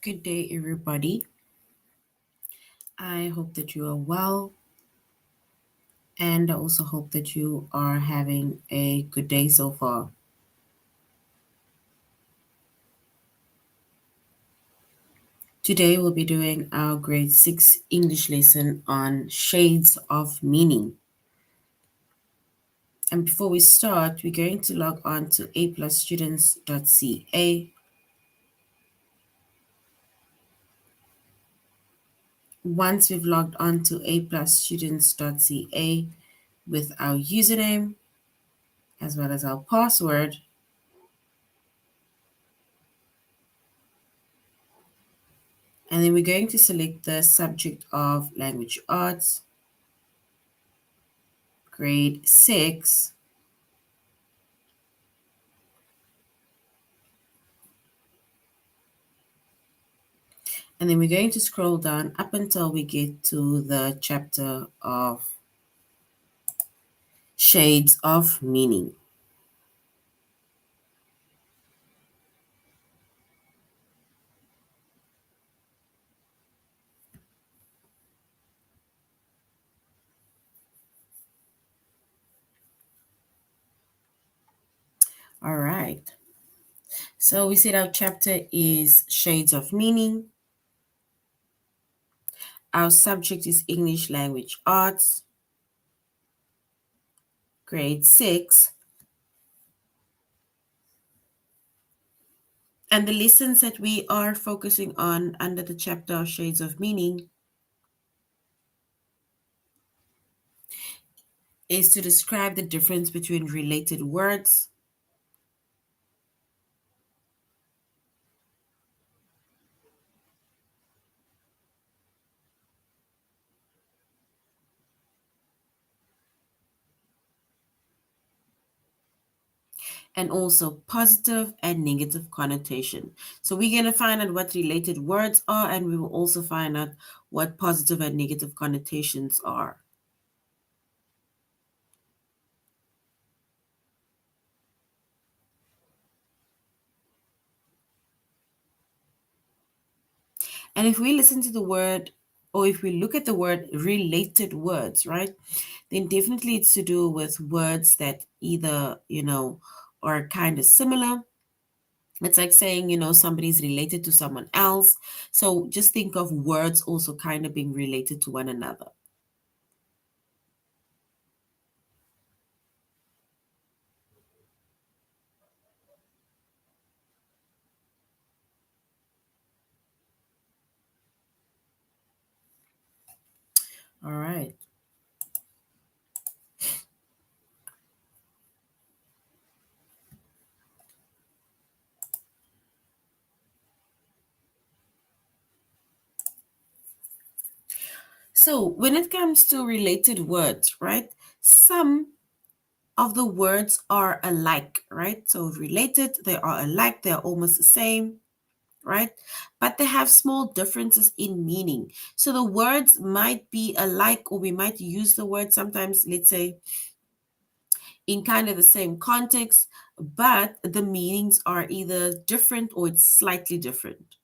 Good day, everybody. I hope that you are well, and I also hope that you are having a good day so far. Today, we'll be doing our grade 6 English lesson on shades of meaning. And before we start, we're going to log on to aplusstudents.ca. Once we've logged on to aplusstudents.ca with our username as well as our password, and then we're going to select the subject of language arts, grade 6. And then we're going to scroll down up until we get to the chapter of shades of meaning. All right. So we said our chapter is shades of meaning. Our subject is English language arts, grade 6. And the lessons that we are focusing on under the chapter of shades of meaning is to describe the difference between related words, and also positive and negative connotation. So we're going to find out what related words are, and we will also find out what positive and negative connotations are. And if we listen to the word, or if we look at the word related words, right, then definitely it's to do with words that either, are kind of similar. It's like saying, somebody's related to someone else. So just think of words also kind of being related to one another. All right. So when it comes to related words, right, some of the words are alike, right? So related, they are alike, they're almost the same, right? But they have small differences in meaning. So the words might be alike, or we might use the word sometimes, let's say, in kind of the same context, but the meanings are either different or it's slightly different.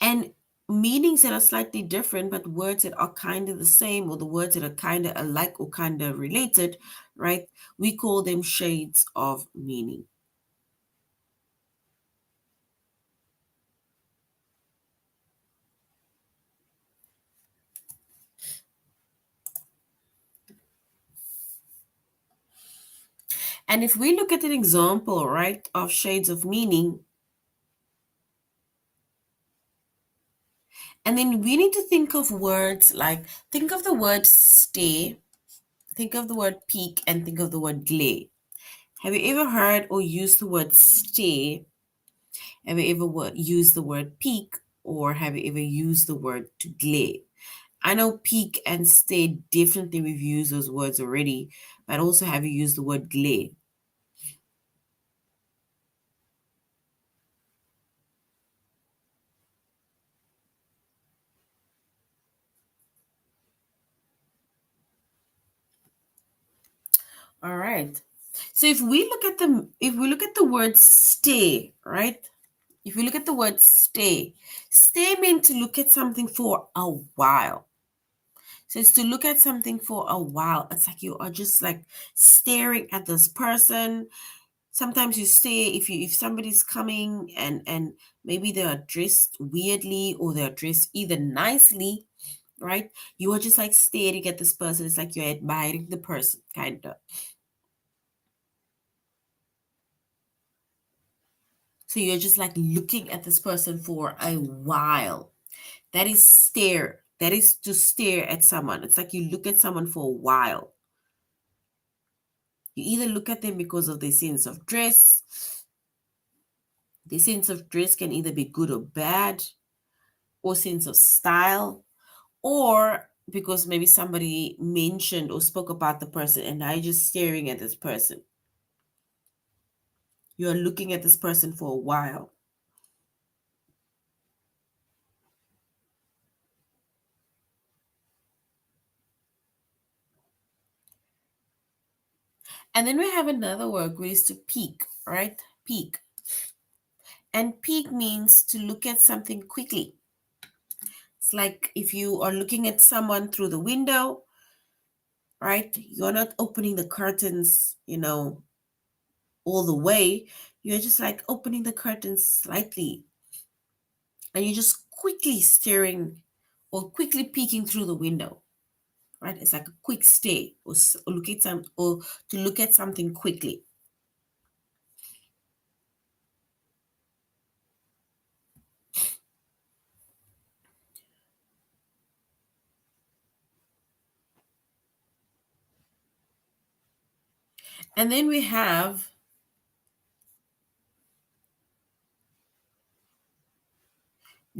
And meanings that are slightly different, but words that are kind of the same, or the words that are kind of alike or kind of related, right? We call them shades of meaning. And if we look at an example, right, of shades of meaning, and then we need to think of words like, think of the word stare, think of the word peak, and think of the word glare. Have you ever heard or used the word stare? Have you ever used the word peak, or have you ever used the word to glare? I know peak and stare, definitely we've used those words already, but also have you used the word glare? All right. So if we look at the word stay, right? If we look at the word stay, stay means to look at something for a while. So it's to look at something for a while. It's like you are just like staring at this person. Sometimes you stay if somebody's coming and maybe they are dressed weirdly or they're dressed either nicely, right? You are just like staring at this person. It's like you're admiring the person, kind of. So you're just like looking at this person for a while. That is stare. That is to stare at someone. It's like you look at someone for a while. You either look at them because of their sense of dress. Their sense of dress can either be good or bad, or sense of style, or because maybe somebody mentioned or spoke about the person and I just staring at this person. You're looking at this person for a while. And then we have another word which is to peek, right? Peek. And peek means to look at something quickly. It's like if you are looking at someone through the window, right? You're not opening the curtains, all the way. You're just like opening the curtains slightly and you're just quickly staring or quickly peeking through the window, right? It's like a quick stay or look at or to look at something quickly. And then we have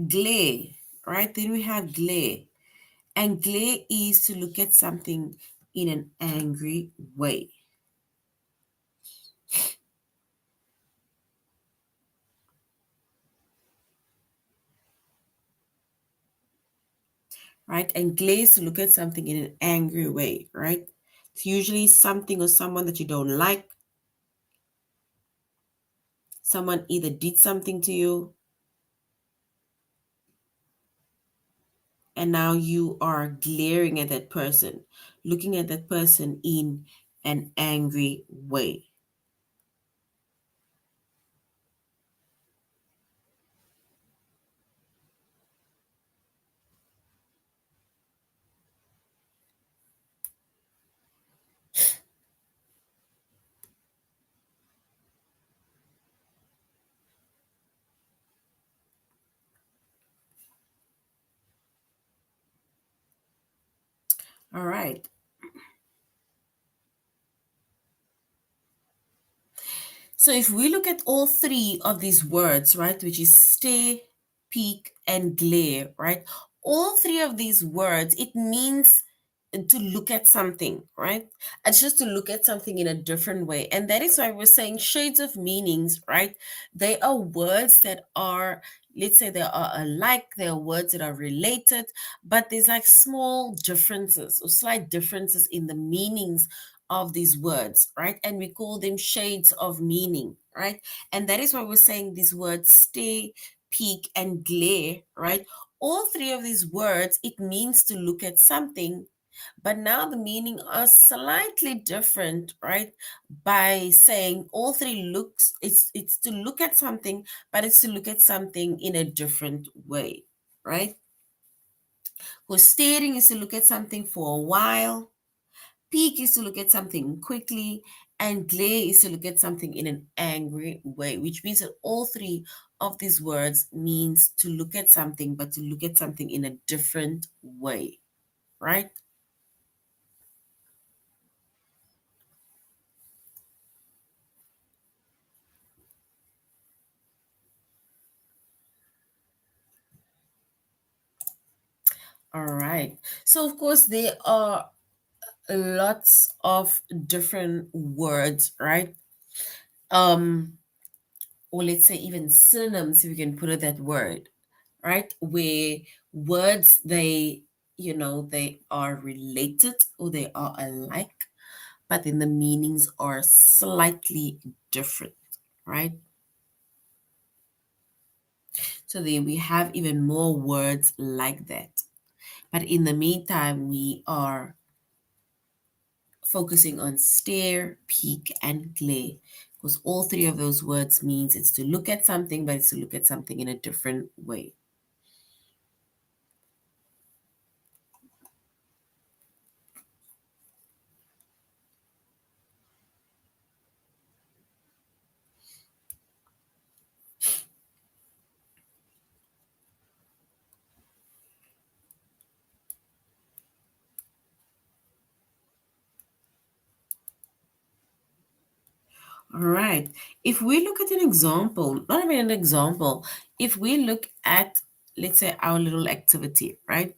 glare, right? Then we have glare. And glare is to look at something in an angry way. Right? And glare is to look at something in an angry way, right? It's usually something or someone that you don't like. Someone either did something to you and now you are glaring at that person, looking at that person in an angry way. All right. So if we look at all three of these words, right, which is stare, peek, and glare, right? All three of these words, it means to look at something, right? It's just to look at something in a different way. And that is why we're saying shades of meanings, right? They are words that are, let's say they are alike, they are words that are related, but there's like small differences or slight differences in the meanings of these words, right? And we call them shades of meaning, right? And that is why we're saying these words stay, peek, and glare, right? All three of these words, it means to look at something, but now the meaning are slightly different, right? By saying all three looks, it's to look at something, but it's to look at something in a different way, right? Because staring is to look at something for a while, peek is to look at something quickly, and glare is to look at something in an angry way, which means that all three of these words means to look at something, but to look at something in a different way, right? All right. So of course there are lots of different words, right? Um, or let's say even synonyms, if we can put it that word, right? Where words they are related or they are alike, but then the meanings are slightly different, right? So then we have even more words like that. But in the meantime, we are focusing on stare, peek, and glare, because all three of those words means it's to look at something, but it's to look at something in a different way. All right. If we look at an example, not even an example, if we look at, let's say, our little activity, right?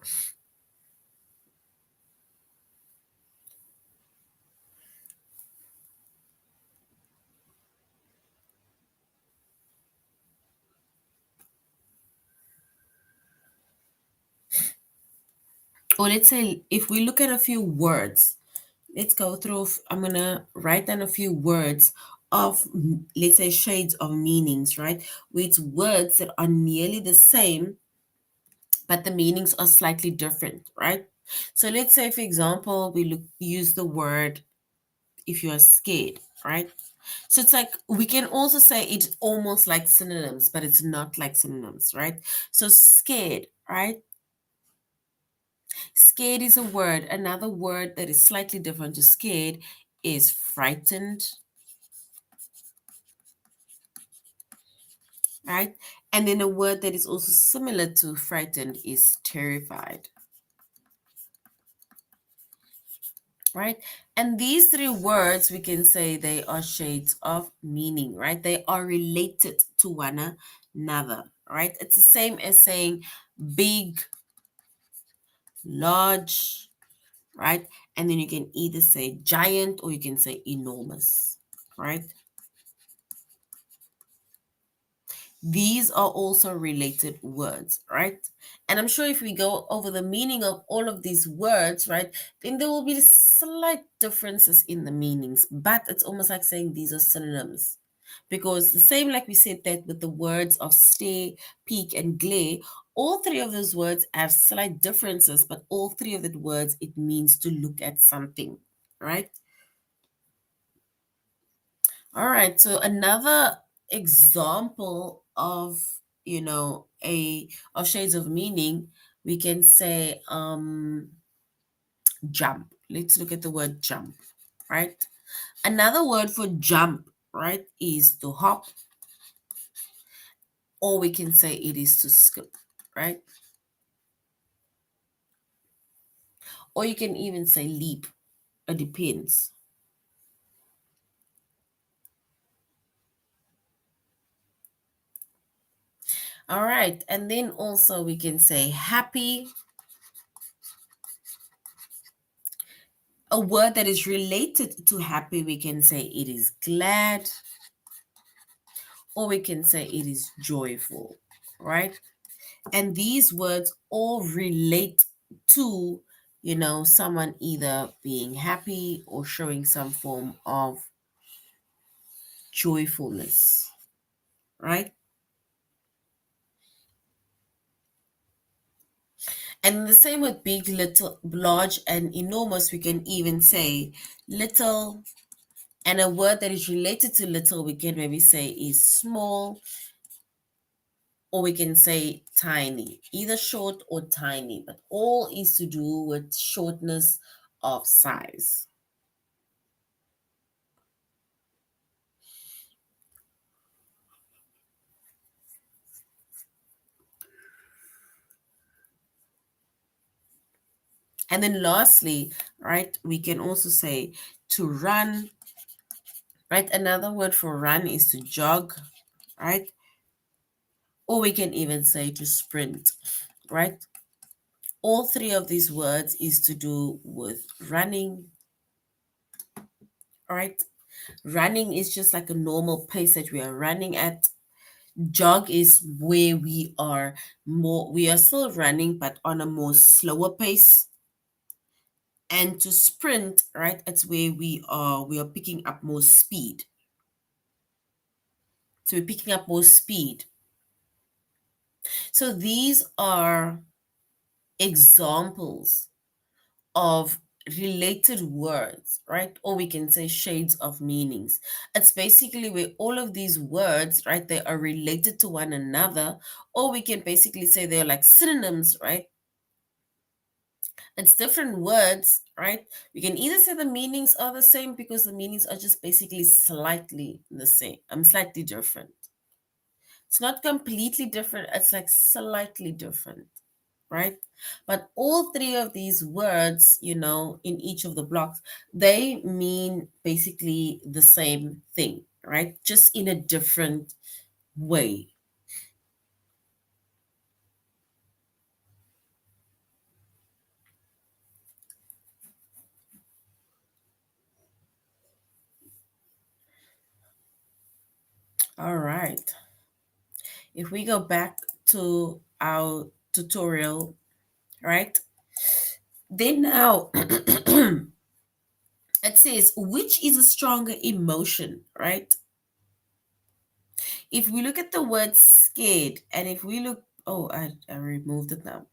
Or let's say, if we look at a few words, let's go through, I'm going to write down a few words of, let's say, shades of meanings, right? With words that are nearly the same, but the meanings are slightly different, right? So let's say, for example, use the word if you are scared, right? So it's like we can also say it's almost like synonyms, but it's not like synonyms, right? So scared, right? Scared is a word. Another word that is slightly different to scared is frightened, right? And then a word that is also similar to frightened is terrified, right? And these three words, we can say they are shades of meaning, right? They are related to one another, right? It's the same as saying big, large, right? And then you can either say giant or you can say enormous, right? These are also related words, right? And I'm sure if we go over the meaning of all of these words, right, then there will be slight differences in the meanings, but it's almost like saying these are synonyms. Because the same like we said that with the words of stare, peek, and glare, all three of those words have slight differences, but all three of the words, it means to look at something, right? All right. So another example of, a of shades of meaning, we can say jump. Let's look at the word jump, right? Another word for jump, right, is to hop, or we can say it is to skip, right? Or you can even say leap. It depends. All right. And then also we can say happy. A word that is related to happy, we can say it is glad, or we can say it is joyful, right? And these words all relate to, someone either being happy or showing some form of joyfulness, right? And the same with big, little, large, and enormous, we can even say little. And a word that is related to little, we can maybe say is small, or we can say tiny, either short or tiny, but all is to do with shortness of size. And then lastly, right, we can also say to run, right? Another word for run is to jog, right? Or we can even say to sprint, right? All three of these words is to do with running, right? Running is just like a normal pace that we are running at. Jog is where we are still running, but on a more slower pace. And to sprint, right, it's where we are picking up more speed. So we're picking up more speed. So these are examples of related words, right? Or we can say shades of meanings. It's basically where all of these words, right, they are related to one another, or we can basically say they're like synonyms, right? It's different words, right? We can either say the meanings are the same because the meanings are just basically slightly the same. Slightly different. It's not completely different, it's like slightly different, right? But all three of these words, in each of the blocks, they mean basically the same thing, right? Just in a different way. All right. If we go back to our tutorial, right? Then now it says, which is a stronger emotion, right? If we look at the word scared, and if we look, oh, I removed it now.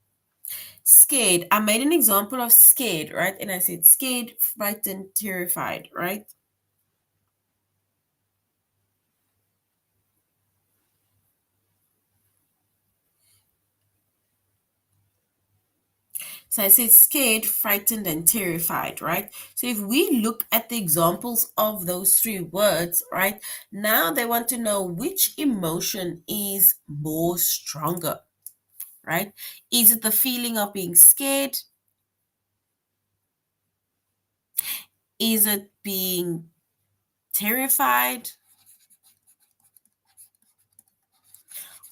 Scared, I made an example of scared, right? And I said scared, frightened, terrified, right? So I said scared, frightened, and terrified, right? So if we look at the examples of those three words, right, now they want to know which emotion is more stronger, right? Is it the feeling of being scared? Is it being terrified?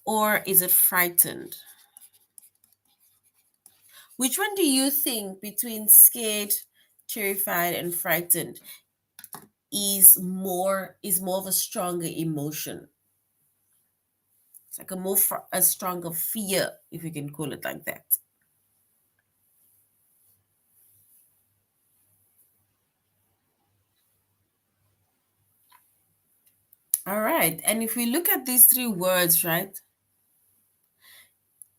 Or is it frightened? Which one do you think between scared, terrified, and frightened is more of a stronger emotion? It's like a stronger fear, if you can call it like that. All right. And if we look at these three words, right?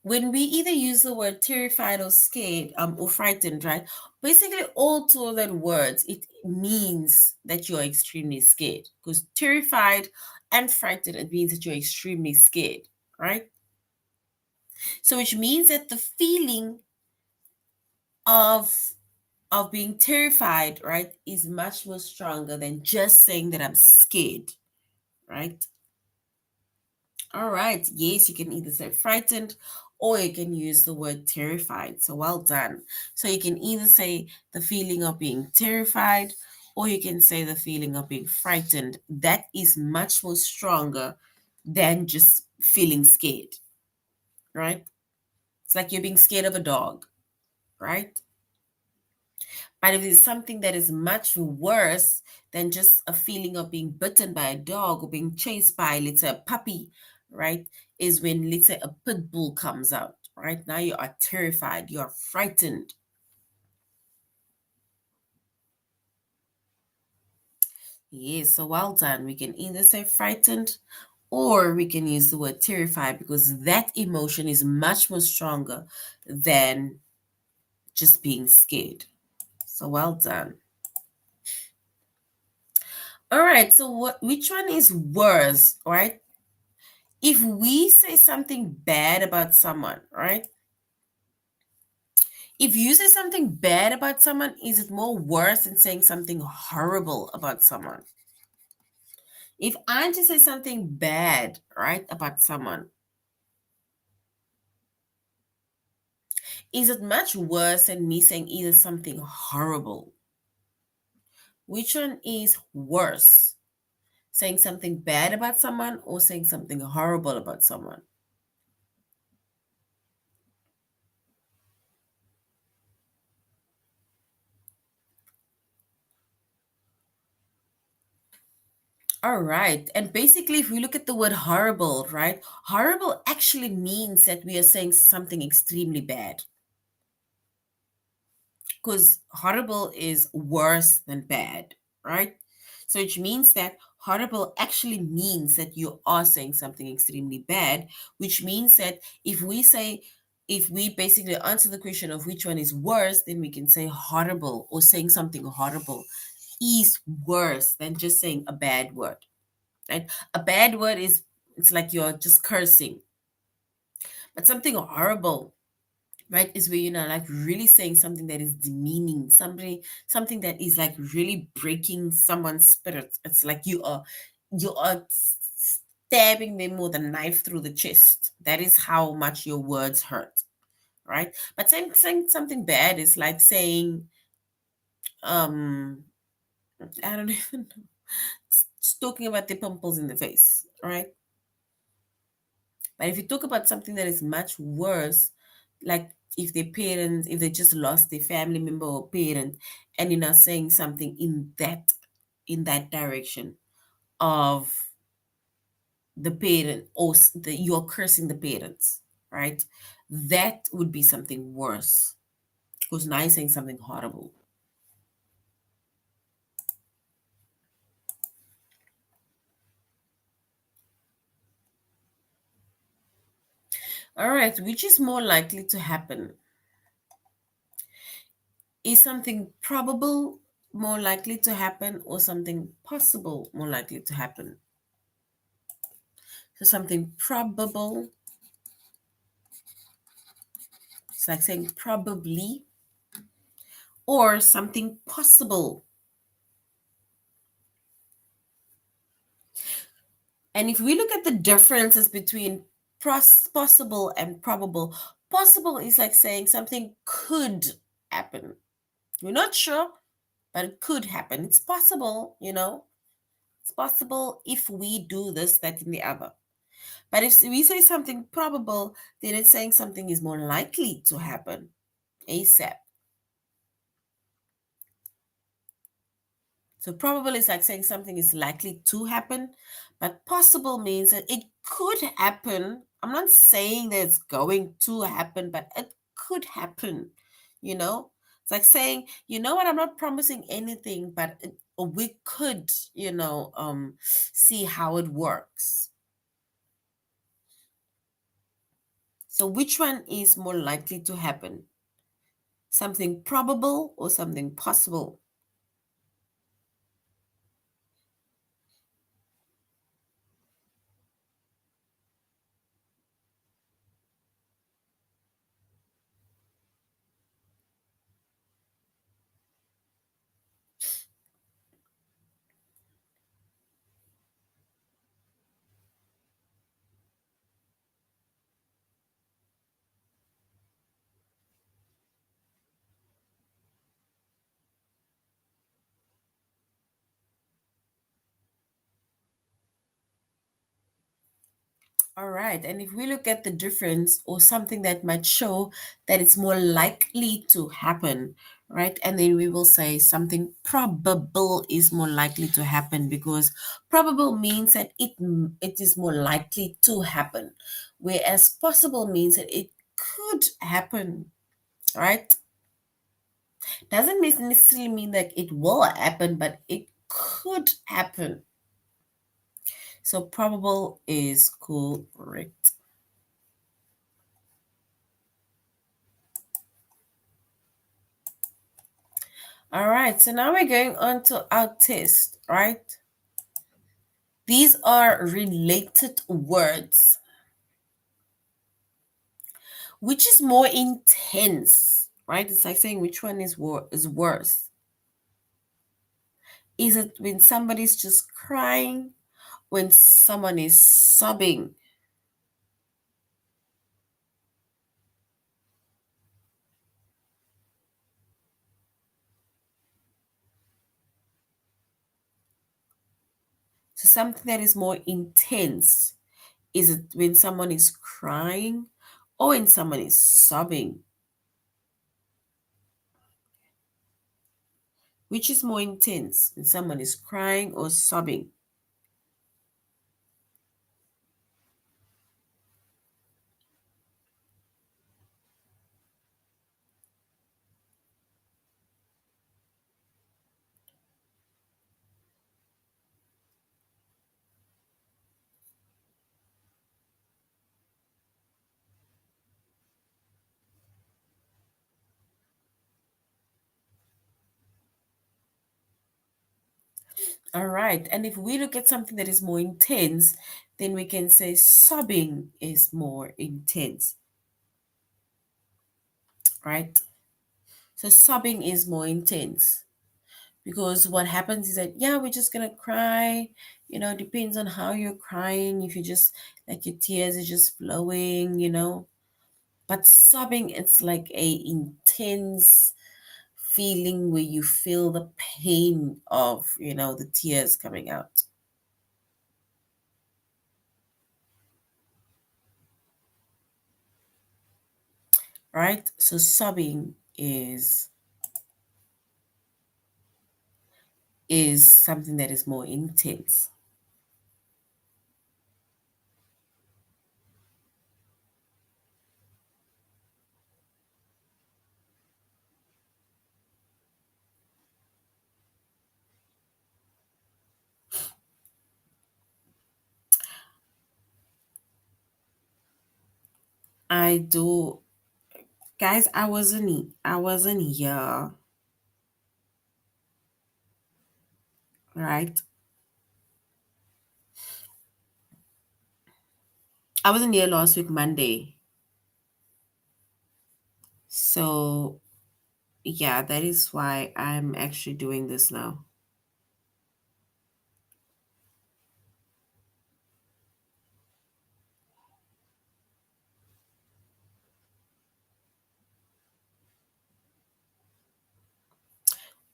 When we either use the word terrified or scared, or frightened, right? Basically, all two of that words, it means that you're extremely scared. Because terrified and frightened, it means that you're extremely scared, right? So which means that the feeling of being terrified, right, is much more stronger than just saying that I'm scared, right? All right. Yes, you can either say frightened or you can use the word terrified. So well done. So you can either say the feeling of being terrified or you can say the feeling of being frightened. That is much more stronger than just feeling scared, right? It's like you're being scared of a dog, right? But if it's something that is much worse than just a feeling of being bitten by a dog or being chased by, let's say, a puppy, right? Is when, let's say, a pit bull comes out, right? Now you are terrified, you are frightened. Yes, so well done. We can either say frightened or we can use the word terrified because that emotion is much more stronger than just being scared. So well done. All right, so which one is worse, right? If we say something bad about someone, right? If you say something bad about someone, is it more worse than saying something horrible about someone? If I just say something bad, right, about someone, is it much worse than me saying either something horrible? Which one is worse? Saying something bad about someone or saying something horrible about someone? All right. And basically, if we look at the word horrible, right? Horrible actually means that we are saying something extremely bad, because horrible is worse than bad, right? So which means that horrible actually means that you are saying something extremely bad, which means that if we basically answer the question of which one is worse, then we can say horrible, or saying something horrible is worse than just saying a bad word, right? A bad word is, it's like you're just cursing, but something horrible, right, is where you're not like really saying something that is demeaning, something that is like really breaking someone's spirit. It's like you are stabbing them with a knife through the chest. That is how much your words hurt, right? But saying something bad is like saying, um I don't even know, just talking about the pimples in the face, right? But if you talk about something that is much worse, like if their parents, if they just lost their family member or parent, and you're not saying something in that direction of the parent, or you're cursing the parents, right? That would be something worse, because now you're saying something horrible. All right, which is more likely to happen? Is something probable more likely to happen, or something possible more likely to happen? So something probable, it's like saying probably, or something possible. And if we look at the differences between possible and probable, possible is like saying something could happen. We're not sure, but it could happen. It's possible, It's possible if we do this, that, and the other. But if we say something probable, then it's saying something is more likely to happen ASAP. So probable is like saying something is likely to happen, but possible means that it could happen. I'm not saying that it's going to happen, but it could happen, you know? It's like saying, you know what, I'm not promising anything, but or we could, see how it works. So which one is more likely to happen? Something probable or something possible? All right. And if we look at the difference, or something that might show that it's more likely to happen, right? And then we will say something probable is more likely to happen, because probable means that it is more likely to happen, whereas possible means that it could happen, right? Doesn't necessarily mean that it will happen, but it could happen. So probable is correct. All right, so now we're going on to our test, right? These are related words. Which is more intense, right? It's like saying which one is worse. Is it when somebody's just crying, when someone is sobbing? So something that is more intense, is it when someone is crying or when someone is sobbing? Which is more intense, when someone is crying or sobbing? All right. And if we look at something that is more intense, then we can say sobbing is more intense, right? So sobbing is more intense because what happens is that, yeah, we're just going to cry. Depends on how you're crying. If you just, like, your tears are just flowing, But sobbing, it's like a intense feeling where you feel the pain of, the tears coming out. Right? So sobbing is something that is more intense. I do, guys. I wasn't here, right? I wasn't here last week Monday, so yeah, that is why I'm actually doing this now.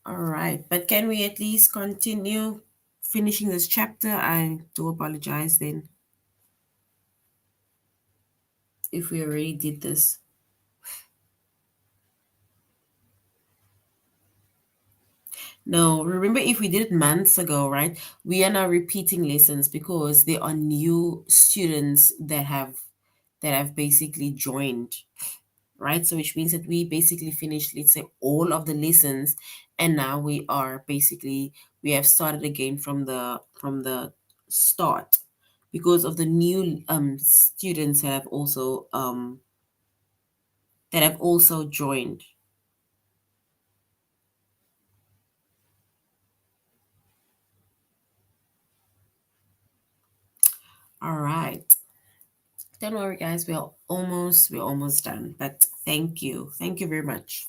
All right, but can we at least continue finishing this chapter? I do apologize then if we already did this. No, remember if we did it months ago, right? We are now repeating lessons because there are new students that have basically joined, right? So which means that we basically finished, let's say, all of the lessons, and now we have started again from the start because of the new students that have also joined. All right. Don't worry, guys. We're almost done. But thank you very much.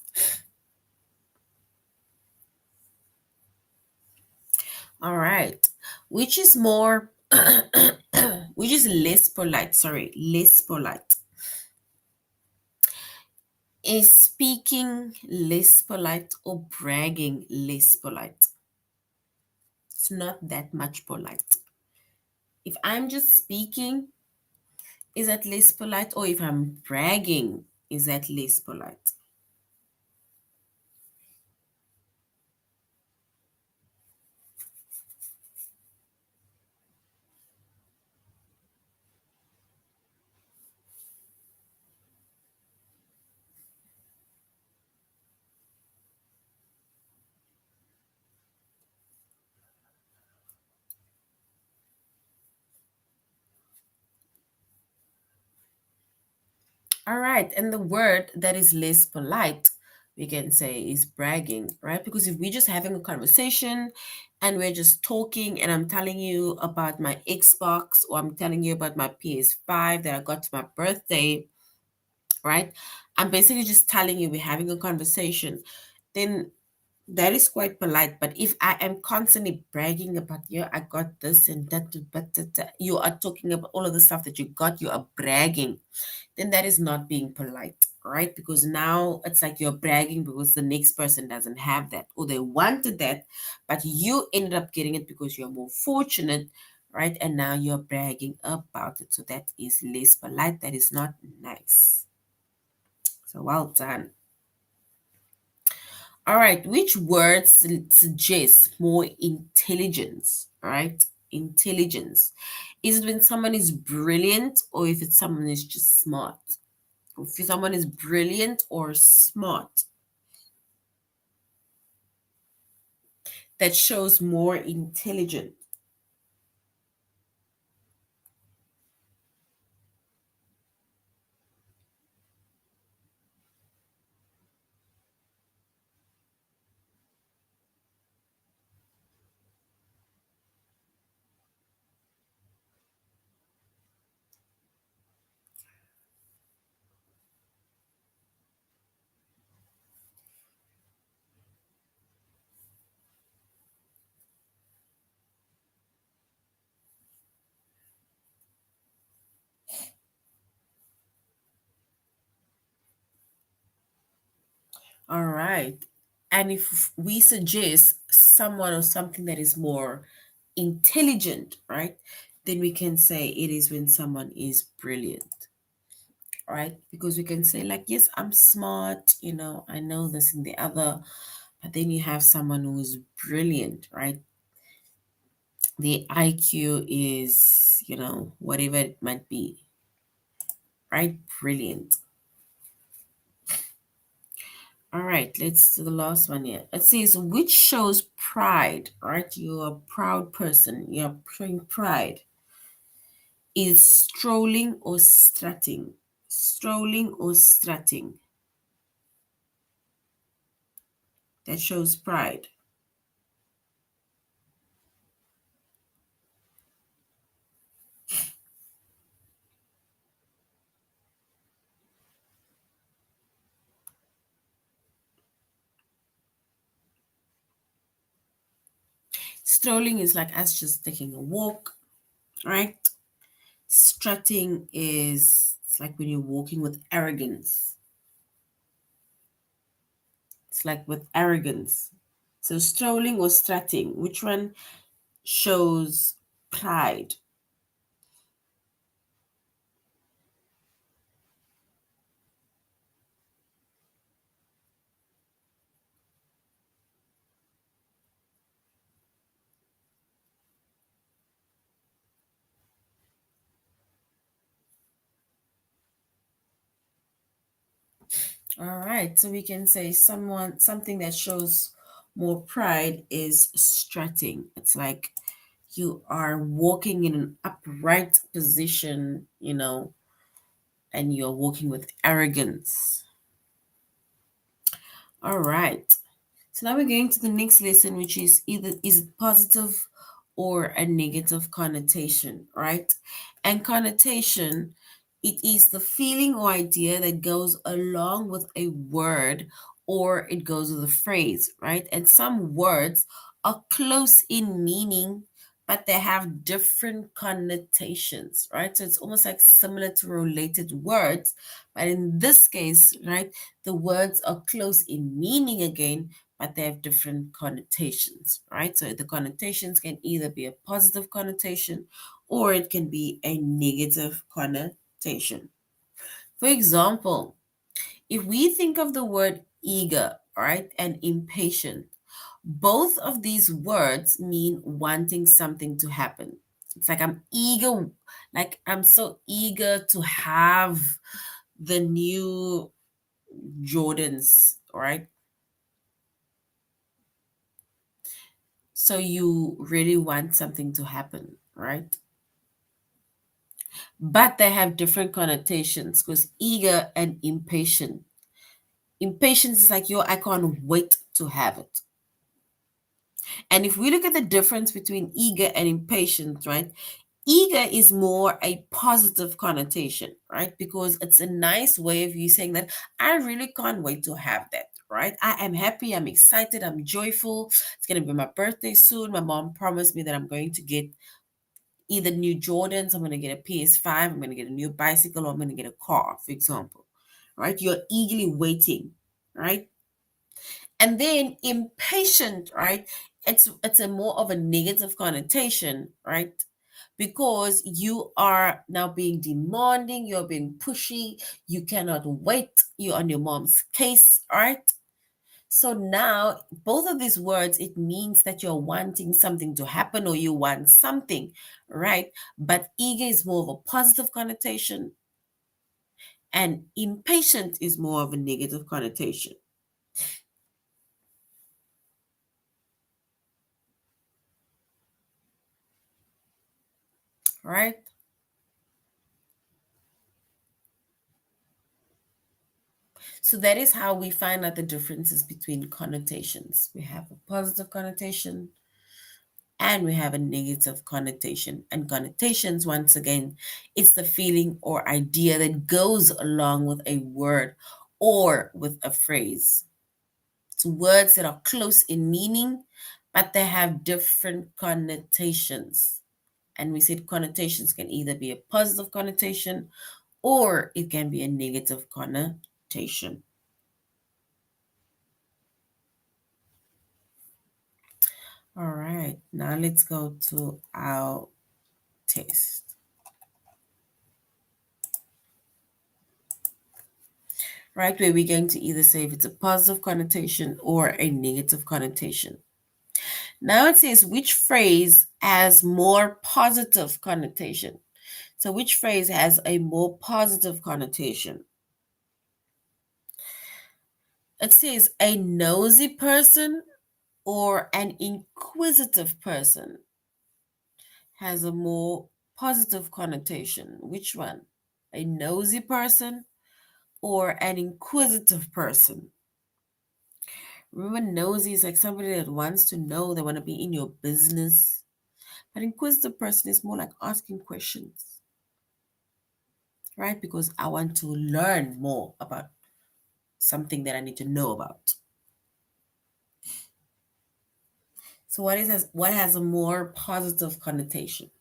All right. Which is more, which is less polite? Sorry, less polite. Is speaking less polite or bragging less polite? It's not that much polite. If I'm just speaking, is that less polite? Or if I'm bragging, is that less polite? All right, and the word that is less polite, we can say, is bragging, right? Because if we're just having a conversation and we're just talking, and I'm telling you about my Xbox or I'm telling you about my PS5 that I got to my birthday, right? I'm basically just telling you we're having a conversation. Then that is quite polite. But if I am constantly bragging about, yeah, I got this and that, but you are talking about all of the stuff that you got, you are bragging, then that is not being polite, right? Because now it's like you're bragging because the next person doesn't have that or they wanted that, but you ended up getting it because you're more fortunate, right? And now you're bragging about it. So that is less polite. That is not nice. So well done. All right, which words suggest more intelligence? All right, intelligence. Is it when someone is brilliant or if it's someone is just smart? If someone is brilliant or smart, that shows more intelligent. All right. And if we suggest someone or something that is more intelligent, right, then we can say it is when someone is brilliant, right? Because we can say, like, yes, I'm smart, I know this and the other, but then you have someone who is brilliant, right? The IQ is, whatever it might be, right? Brilliant. All right, let's do the last one here. It says, which shows pride, right? You're a proud person, you're showing pride. Is strolling or strutting? Strolling or strutting? That shows pride. Strolling is like us just taking a walk, right? Strutting is it's like when you're walking with arrogance. It's like with arrogance. So strolling or strutting, which one shows pride? All right, so we can say something that shows more pride is strutting. It's like you are walking in an upright position, and you're walking with arrogance. All right. So now we're going to the next lesson, which is either is it positive or a negative connotation, right? And connotation, it is the feeling or idea that goes along with a word or it goes with a phrase, right? And some words are close in meaning, but they have different connotations, right? So it's almost like similar to related words, but in this case, right, the words are close in meaning again, but they have different connotations, right? So the connotations can either be a positive connotation or it can be a negative connotation. For example, if we think of the word eager, right, and impatient, both of these words mean wanting something to happen. It's like I'm eager, like I'm so eager to have the new Jordans, right? So you really want something to happen, right? But they have different connotations because eager and impatient. Impatience is like, yo, I can't wait to have it. And if we look at the difference between eager and impatient, right? Eager is more a positive connotation, right? Because it's a nice way of you saying that I really can't wait to have that, right? I am happy, I'm excited, I'm joyful. It's going to be my birthday soon. My mom promised me that I'm going to get either new Jordans, I'm going to get a PS5, I'm going to get a new bicycle, or I'm going to get a car, for example, right? You're eagerly waiting, right? And then impatient, right? It's a more of a negative connotation, right? Because you are now being demanding, you're being pushy, you cannot wait, you're on your mom's case, right? So now, both of these words, it means that you're wanting something to happen or you want something, right? But eager is more of a positive connotation and impatient is more of a negative connotation, right? So that is how we find out the differences between connotations. We have a positive connotation and we have a negative connotation. And connotations, once again, it's the feeling or idea that goes along with a word or with a phrase. It's words that are close in meaning, but they have different connotations. And we said connotations can either be a positive connotation or it can be a negative connotation. All right, now let's go to our test. Right, where we're going to either say if it's a positive connotation or a negative connotation. Now it says which phrase has more positive connotation. So which phrase has a more positive connotation? It says a nosy person or an inquisitive person has a more positive connotation. Which one? A nosy person or an inquisitive person? Remember, nosy is like somebody that wants to know, they want to be in your business. An inquisitive person is more like asking questions, right? Because I want to learn more about something that I need to know about. So what has a more positive connotation?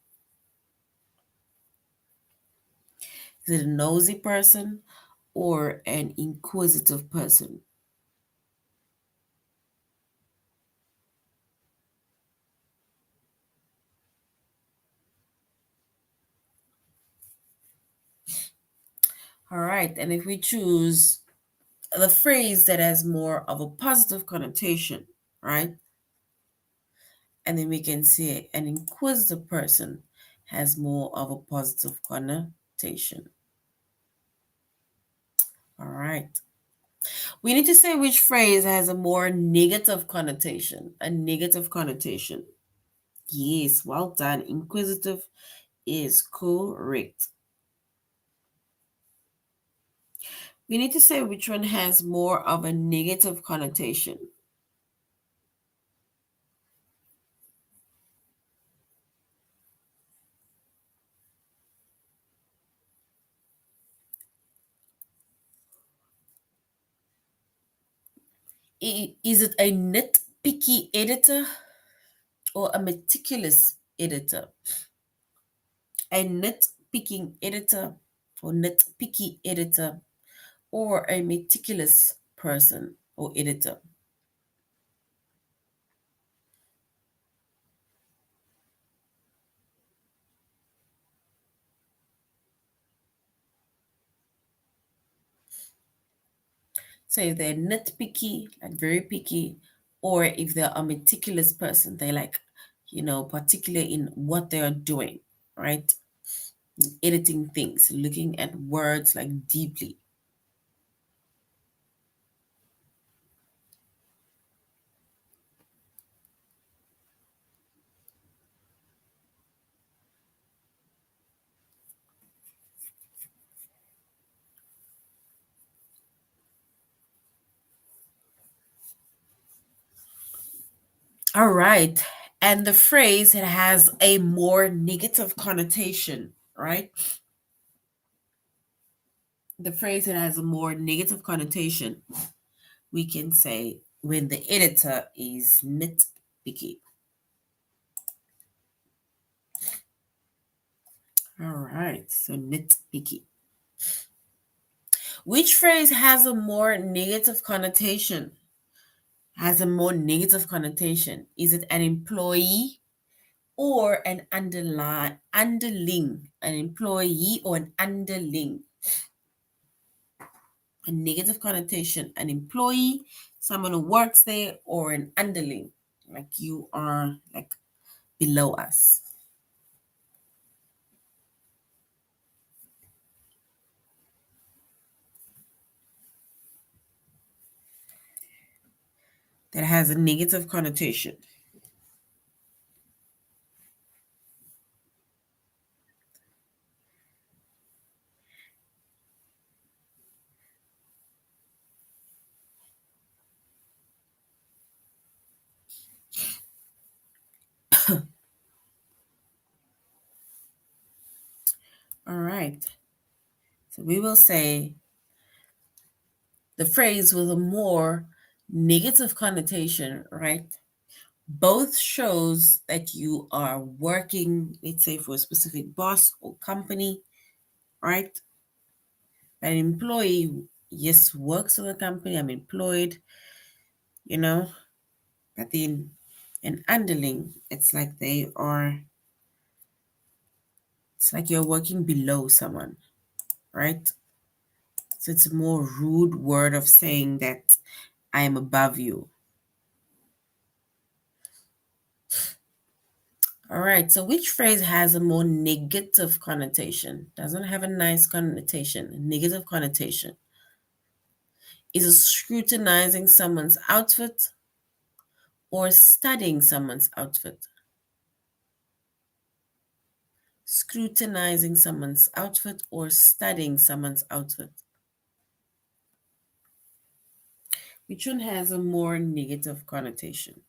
Is it a nosy person or an inquisitive person? All right, and if we choose the phrase that has more of a positive connotation, right? And then we can see an inquisitive person has more of a positive connotation. All right. We need to say which phrase has a more negative connotation. A negative connotation. Yes, well done. Inquisitive is correct. We need to say which one has more of a negative connotation. Is it a nitpicky editor or a meticulous editor? A nitpicking editor or nitpicky editor or a meticulous person or editor? So if they're nitpicky, like very picky, or if they're a meticulous person, they're like, particular in what they are doing, right? Editing things, looking at words like deeply. All right. And the phrase, it has a more negative connotation, right? The phrase, it has a more negative connotation. We can say when the editor is nitpicky. All right. So nitpicky. Which phrase has a more negative connotation? Has a more negative connotation? Is it an employee or an underling? An employee or an underling? A negative connotation, an employee, someone who works there, or an underling, like you are like below us. That has a negative connotation. All right. So we will say the phrase with a more negative connotation, right? Both shows that you are working, let's say, for a specific boss or company, right? An employee, yes, works for the company, I'm employed, you know, but then And underling, it's like you're working below someone, right? So it's a more rude word of saying that I am above you. All right, so which phrase has a more negative connotation? Doesn't have a nice connotation, negative connotation. Is it scrutinizing someone's outfit or studying someone's outfit? Scrutinizing someone's outfit or studying someone's outfit? Which one has a more negative connotation?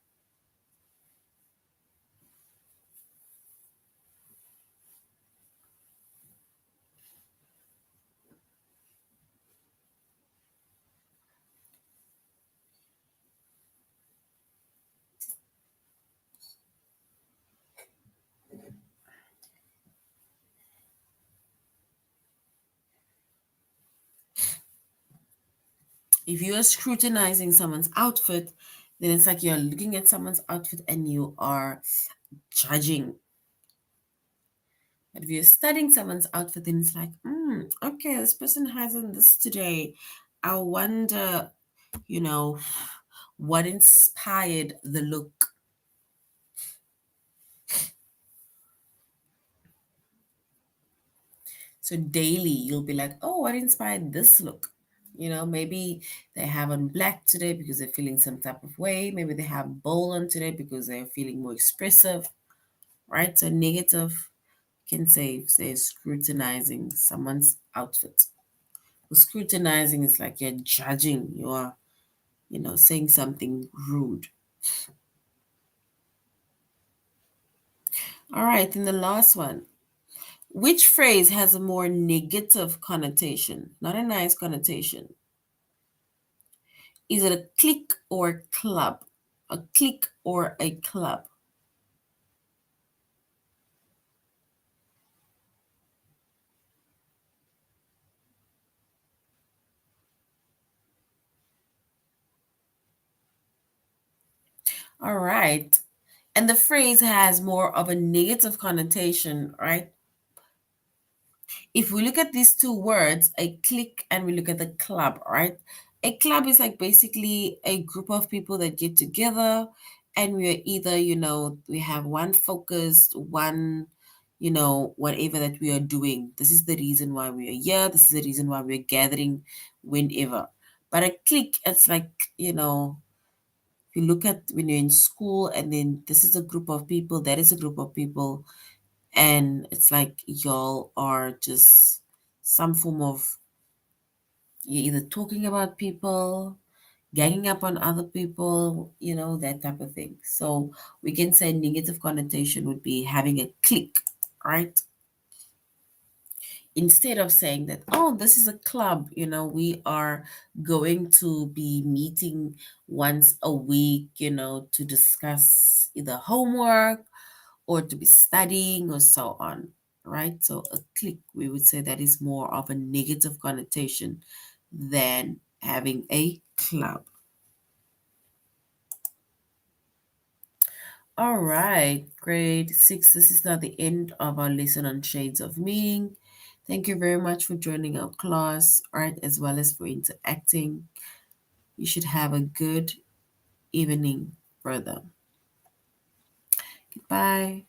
If you are scrutinizing someone's outfit, then it's like you're looking at someone's outfit and you are judging. But if you're studying someone's outfit, then it's like, okay, this person has on this today. I wonder, you know, what inspired the look. So daily, you'll be like, oh, what inspired this look? Maybe they have on black today because they're feeling some type of way. Maybe they have bold on today because they're feeling more expressive, right? So negative can say if they're scrutinizing someone's outfit. Well, scrutinizing is like you're judging, you're, saying something rude. All right, and the last one. Which phrase has a more negative connotation, not a nice connotation? Is it a clique or a club? A clique or a club? All right. And the phrase has more of a negative connotation, right? If we look at these two words, a clique and we look at the club, right? A club is like basically a group of people that get together and we're either, we have one focused, one, whatever that we are doing. This is the reason why we are here. This is the reason why we're gathering whenever. But a clique, it's like, you look at when you're in school and then this is a group of people, that is a group of people, and it's like y'all are just some form of you're either talking about people, ganging up on other people, that type of thing. So we can say negative connotation would be having a clique, right? Instead of saying that, oh, this is a club, we are going to be meeting once a week, to discuss either homework or to be studying or so on, right? So a clique, we would say that is more of a negative connotation than having a club. All right, grade 6. This is now the end of our lesson on shades of meaning. Thank you very much for joining our class, right, as well as for interacting. You should have a good evening further. Goodbye.